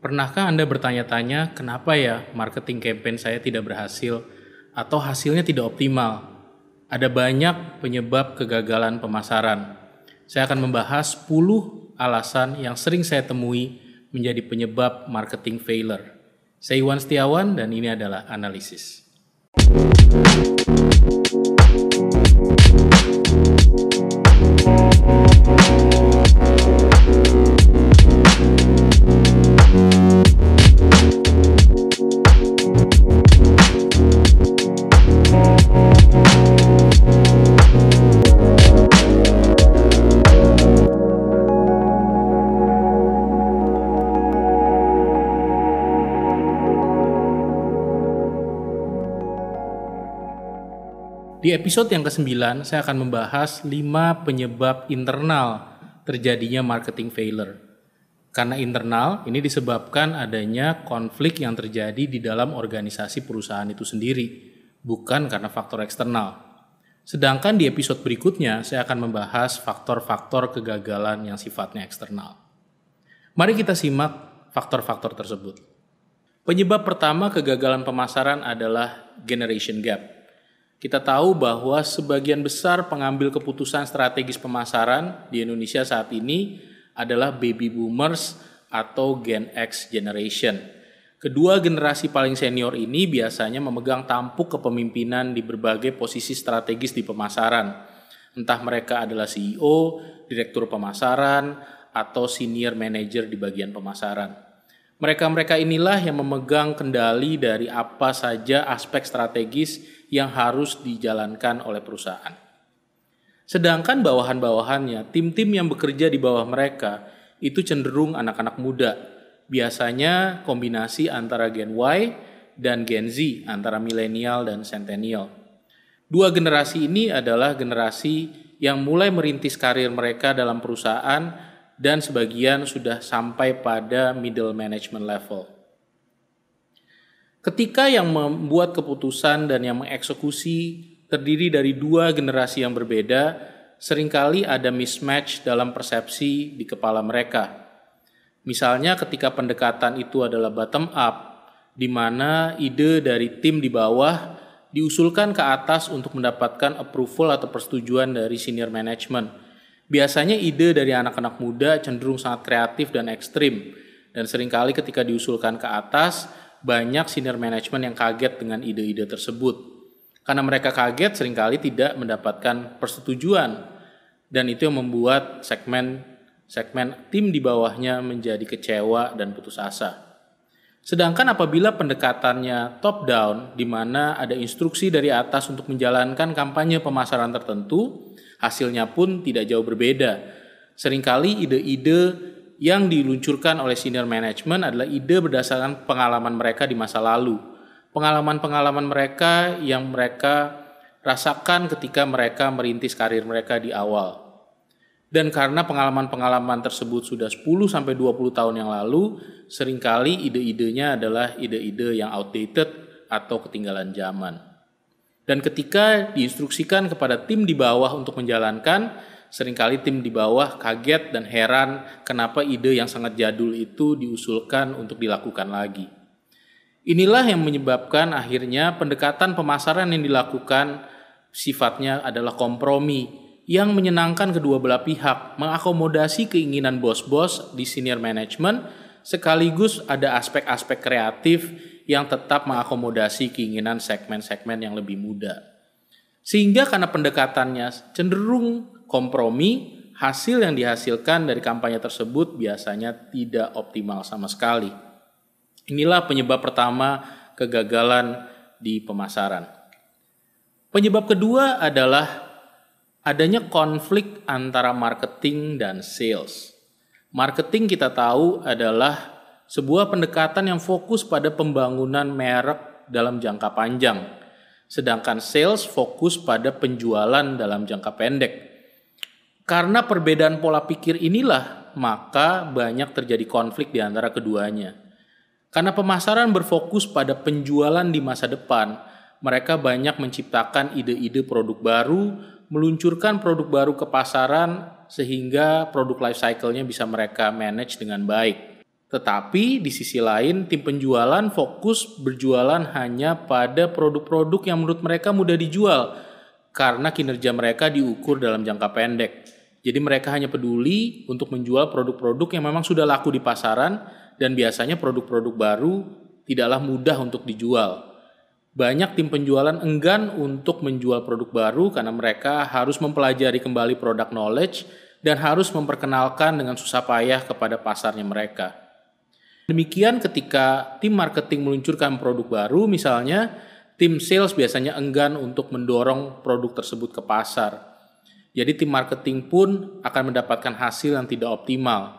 Pernahkah Anda bertanya-tanya kenapa ya marketing campaign saya tidak berhasil atau hasilnya tidak optimal? Ada banyak penyebab kegagalan pemasaran. Saya akan membahas 10 alasan yang sering saya temui menjadi penyebab marketing failure. Saya Iwan Setiawan dan ini adalah analisis. Di episode yang ke-9, saya akan membahas 5 penyebab internal terjadinya marketing failure. Karena internal, ini disebabkan adanya konflik yang terjadi di dalam organisasi perusahaan itu sendiri, bukan karena faktor eksternal. Sedangkan di episode berikutnya, saya akan membahas faktor-faktor kegagalan yang sifatnya eksternal. Mari kita simak faktor-faktor tersebut. Penyebab pertama kegagalan pemasaran adalah generation gap. Kita tahu bahwa sebagian besar pengambil keputusan strategis pemasaran di Indonesia saat ini adalah baby boomers atau Gen X generation. Kedua generasi paling senior ini biasanya memegang tampuk kepemimpinan di berbagai posisi strategis di pemasaran. Entah mereka adalah CEO, direktur pemasaran, atau senior manager di bagian pemasaran. Mereka-mereka inilah yang memegang kendali dari apa saja aspek strategis yang harus dijalankan oleh perusahaan. Sedangkan bawahan-bawahannya, tim-tim yang bekerja di bawah mereka, itu cenderung anak-anak muda. Biasanya kombinasi antara Gen Y dan Gen Z, antara milenial dan centennial. Dua generasi ini adalah generasi yang mulai merintis karir mereka dalam perusahaan dan sebagian sudah sampai pada middle management level. Ketika yang membuat keputusan dan yang mengeksekusi terdiri dari dua generasi yang berbeda, seringkali ada mismatch dalam persepsi di kepala mereka. Misalnya ketika pendekatan itu adalah bottom up, di mana ide dari tim di bawah diusulkan ke atas untuk mendapatkan approval atau persetujuan dari senior management. Biasanya ide dari anak-anak muda cenderung sangat kreatif dan ekstrim, dan seringkali ketika diusulkan ke atas, banyak senior management yang kaget dengan ide-ide tersebut. Karena mereka kaget seringkali tidak mendapatkan persetujuan, dan itu yang membuat segmen tim di bawahnya menjadi kecewa dan putus asa. Sedangkan apabila pendekatannya top down, di mana ada instruksi dari atas untuk menjalankan kampanye pemasaran tertentu, hasilnya pun tidak jauh berbeda. Seringkali ide-ide yang diluncurkan oleh senior management adalah ide berdasarkan pengalaman mereka di masa lalu. Pengalaman-pengalaman mereka yang mereka rasakan ketika mereka merintis karir mereka di awal. Dan karena pengalaman-pengalaman tersebut sudah 10-20 tahun yang lalu, seringkali ide-idenya adalah ide-ide yang outdated atau ketinggalan zaman. Dan ketika diinstruksikan kepada tim di bawah untuk menjalankan, seringkali tim di bawah kaget dan heran kenapa ide yang sangat jadul itu diusulkan untuk dilakukan lagi. Inilah yang menyebabkan akhirnya pendekatan pemasaran yang dilakukan sifatnya adalah kompromi yang menyenangkan kedua belah pihak, mengakomodasi keinginan bos-bos di senior management, sekaligus ada aspek-aspek kreatif yang tetap mengakomodasi keinginan segmen-segmen yang lebih muda. Sehingga karena pendekatannya cenderung kompromi, hasil yang dihasilkan dari kampanye tersebut biasanya tidak optimal sama sekali. Inilah penyebab pertama kegagalan di pemasaran. Penyebab kedua adalah adanya konflik antara marketing dan sales. Marketing kita tahu adalah sebuah pendekatan yang fokus pada pembangunan merek dalam jangka panjang, sedangkan sales fokus pada penjualan dalam jangka pendek. Karena perbedaan pola pikir inilah, maka banyak terjadi konflik di antara keduanya. Karena pemasaran berfokus pada penjualan di masa depan, mereka banyak menciptakan ide-ide produk baru, meluncurkan produk baru ke pasaran, sehingga produk life cycle-nya bisa mereka manage dengan baik. Tetapi di sisi lain, tim penjualan fokus berjualan hanya pada produk-produk yang menurut mereka mudah dijual karena kinerja mereka diukur dalam jangka pendek. Jadi mereka hanya peduli untuk menjual produk-produk yang memang sudah laku di pasaran dan biasanya produk-produk baru tidaklah mudah untuk dijual. Banyak tim penjualan enggan untuk menjual produk baru karena mereka harus mempelajari kembali product knowledge dan harus memperkenalkan dengan susah payah kepada pasarnya mereka. Demikian ketika tim marketing meluncurkan produk baru, misalnya tim sales biasanya enggan untuk mendorong produk tersebut ke pasar. Jadi tim marketing pun akan mendapatkan hasil yang tidak optimal.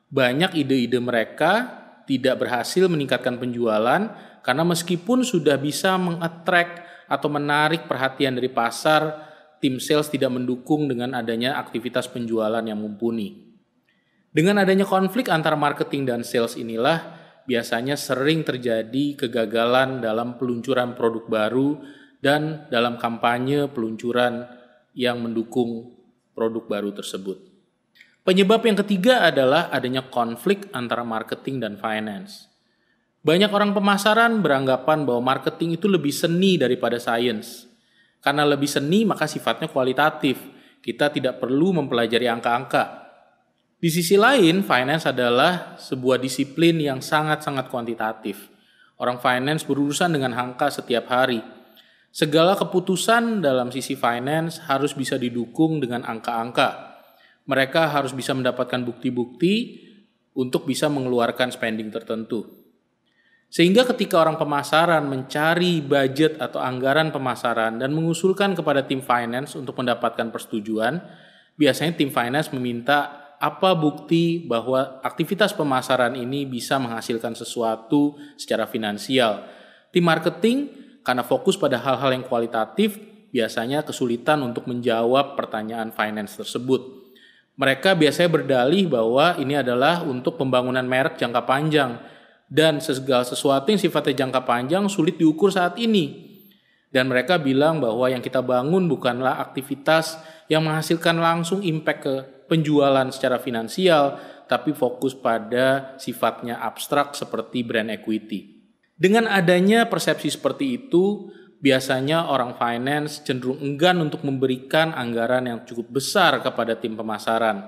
Banyak ide-ide mereka tidak berhasil meningkatkan penjualan karena meskipun sudah bisa mengattract atau menarik perhatian dari pasar, tim sales tidak mendukung dengan adanya aktivitas penjualan yang mumpuni. Dengan adanya konflik antara marketing dan sales inilah biasanya sering terjadi kegagalan dalam peluncuran produk baru dan dalam kampanye peluncuran yang mendukung produk baru tersebut. Penyebab yang ketiga adalah adanya konflik antara marketing dan finance. Banyak orang pemasaran beranggapan bahwa marketing itu lebih seni daripada sains. Karena lebih seni maka sifatnya kualitatif. Kita tidak perlu mempelajari angka-angka. Di sisi lain, finance adalah sebuah disiplin yang sangat-sangat kuantitatif. Orang finance berurusan dengan angka setiap hari. Segala keputusan dalam sisi finance harus bisa didukung dengan angka-angka. Mereka harus bisa mendapatkan bukti-bukti untuk bisa mengeluarkan spending tertentu. Sehingga ketika orang pemasaran mencari budget atau anggaran pemasaran dan mengusulkan kepada tim finance untuk mendapatkan persetujuan, biasanya tim finance meminta apa bukti bahwa aktivitas pemasaran ini bisa menghasilkan sesuatu secara finansial. Tim marketing karena fokus pada hal-hal yang kualitatif biasanya kesulitan untuk menjawab pertanyaan finance tersebut. Mereka biasanya berdalih bahwa ini adalah untuk pembangunan merek jangka panjang dan segala sesuatu yang sifatnya jangka panjang sulit diukur saat ini. Dan mereka bilang bahwa yang kita bangun bukanlah aktivitas yang menghasilkan langsung impact ke penjualan secara finansial, tapi fokus pada sifatnya abstrak seperti brand equity. Dengan adanya persepsi seperti itu, biasanya orang finance cenderung enggan untuk memberikan anggaran yang cukup besar kepada tim pemasaran.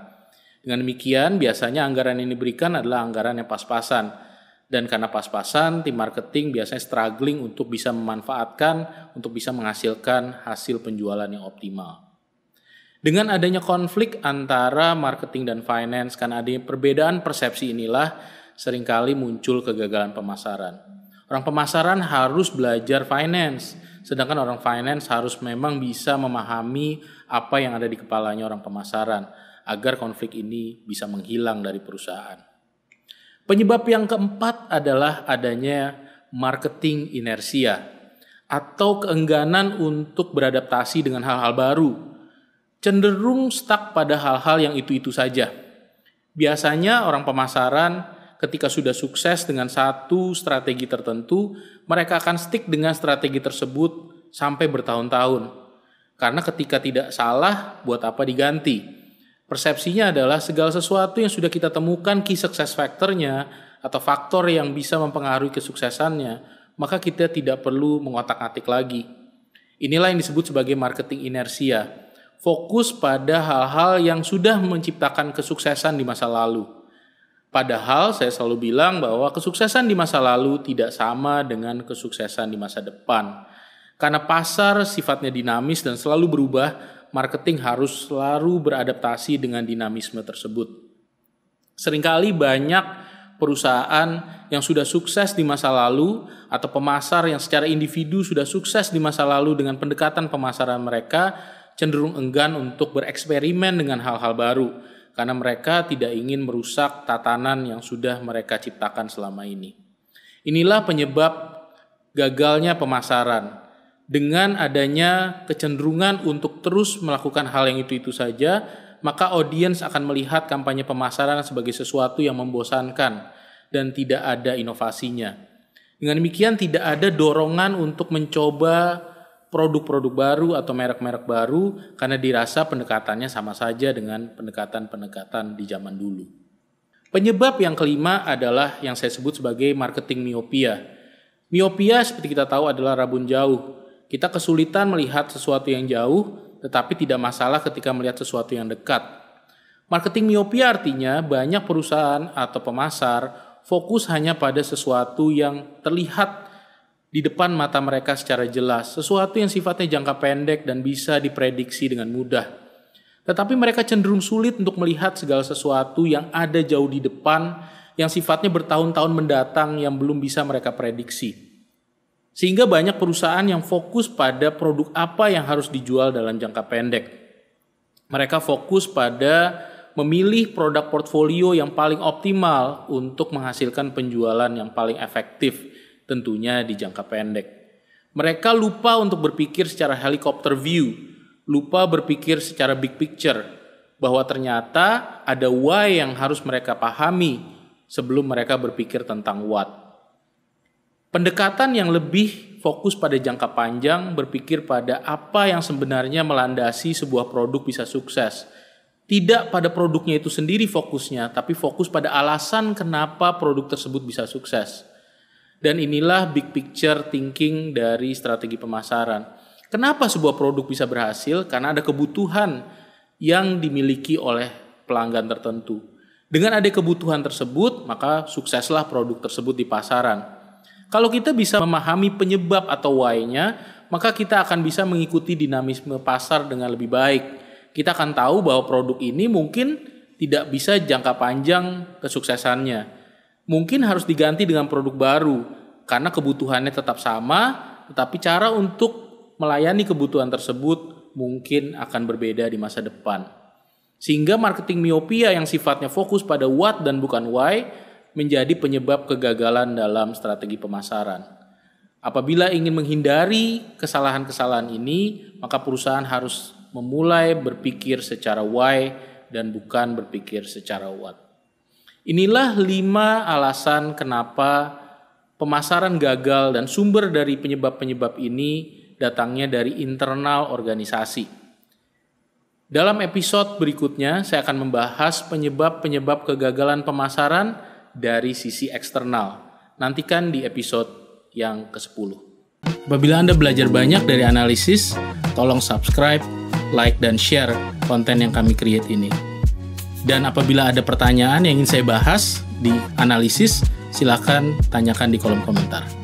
Dengan demikian, biasanya anggaran yang diberikan adalah anggaran yang pas-pasan. Dan karena pas-pasan, tim marketing biasanya struggling untuk bisa memanfaatkan, untuk bisa menghasilkan hasil penjualan yang optimal. Dengan adanya konflik antara marketing dan finance, karena adanya perbedaan persepsi inilah seringkali muncul kegagalan pemasaran. Orang pemasaran harus belajar finance, sedangkan orang finance harus memang bisa memahami apa yang ada di kepalanya orang pemasaran, agar konflik ini bisa menghilang dari perusahaan. Penyebab yang keempat adalah adanya marketing inersia, atau keengganan untuk beradaptasi dengan hal-hal baru. Cenderung stuck pada hal-hal yang itu-itu saja. Biasanya orang pemasaran ketika sudah sukses dengan satu strategi tertentu, mereka akan stick dengan strategi tersebut sampai bertahun-tahun. Karena ketika tidak salah, buat apa diganti? Persepsinya adalah segala sesuatu yang sudah kita temukan key success factor-nya atau faktor yang bisa mempengaruhi kesuksesannya, maka kita tidak perlu mengotak-atik lagi. Inilah yang disebut sebagai marketing inersia. Fokus pada hal-hal yang sudah menciptakan kesuksesan di masa lalu. Padahal saya selalu bilang bahwa kesuksesan di masa lalu tidak sama dengan kesuksesan di masa depan. Karena pasar sifatnya dinamis dan selalu berubah, marketing harus selalu beradaptasi dengan dinamisme tersebut. Seringkali banyak perusahaan yang sudah sukses di masa lalu atau pemasar yang secara individu sudah sukses di masa lalu dengan pendekatan pemasaran mereka cenderung enggan untuk bereksperimen dengan hal-hal baru karena mereka tidak ingin merusak tatanan yang sudah mereka ciptakan selama ini. Inilah penyebab gagalnya pemasaran. Dengan adanya kecenderungan untuk terus melakukan hal yang itu-itu saja, maka audiens akan melihat kampanye pemasaran sebagai sesuatu yang membosankan dan tidak ada inovasinya. Dengan demikian tidak ada dorongan untuk mencoba produk-produk baru atau merek-merek baru karena dirasa pendekatannya sama saja dengan pendekatan-pendekatan di zaman dulu. Penyebab yang kelima adalah yang saya sebut sebagai marketing miopia. Miopia seperti kita tahu adalah rabun jauh. Kita kesulitan melihat sesuatu yang jauh, tetapi tidak masalah ketika melihat sesuatu yang dekat. Marketing miopia artinya banyak perusahaan atau pemasar fokus hanya pada sesuatu yang terlihat di depan mata mereka secara jelas, sesuatu yang sifatnya jangka pendek dan bisa diprediksi dengan mudah. Tetapi mereka cenderung sulit untuk melihat segala sesuatu yang ada jauh di depan, yang sifatnya bertahun-tahun mendatang yang belum bisa mereka prediksi. Sehingga banyak perusahaan yang fokus pada produk apa yang harus dijual dalam jangka pendek. Mereka fokus pada memilih produk portfolio yang paling optimal untuk menghasilkan penjualan yang paling efektif, tentunya di jangka pendek. Mereka lupa untuk berpikir secara helicopter view, lupa berpikir secara big picture, bahwa ternyata ada why yang harus mereka pahami sebelum mereka berpikir tentang what. Pendekatan yang lebih fokus pada jangka panjang berpikir pada apa yang sebenarnya melandasi sebuah produk bisa sukses. Tidak pada produknya itu sendiri fokusnya, tapi fokus pada alasan kenapa produk tersebut bisa sukses. Dan inilah big picture thinking dari strategi pemasaran. Kenapa sebuah produk bisa berhasil? Karena ada kebutuhan yang dimiliki oleh pelanggan tertentu. Dengan ada kebutuhan tersebut, maka sukseslah produk tersebut di pasaran. Kalau kita bisa memahami penyebab atau why-nya, maka kita akan bisa mengikuti dinamisme pasar dengan lebih baik. Kita akan tahu bahwa produk ini mungkin tidak bisa jangka panjang kesuksesannya. Mungkin harus diganti dengan produk baru, karena kebutuhannya tetap sama, tetapi cara untuk melayani kebutuhan tersebut mungkin akan berbeda di masa depan. Sehingga marketing miopia yang sifatnya fokus pada what dan bukan why menjadi penyebab kegagalan dalam strategi pemasaran. Apabila ingin menghindari kesalahan-kesalahan ini, maka perusahaan harus memulai berpikir secara why dan bukan berpikir secara what. Inilah 5 alasan kenapa pemasaran gagal dan sumber dari penyebab-penyebab ini datangnya dari internal organisasi. Dalam episode berikutnya, saya akan membahas penyebab-penyebab kegagalan pemasaran dari sisi eksternal. Nantikan di episode yang ke-10. Apabila Anda belajar banyak dari analisis, tolong subscribe, like, dan share konten yang kami create ini. Dan apabila ada pertanyaan yang ingin saya bahas di analisis, silakan tanyakan di kolom komentar.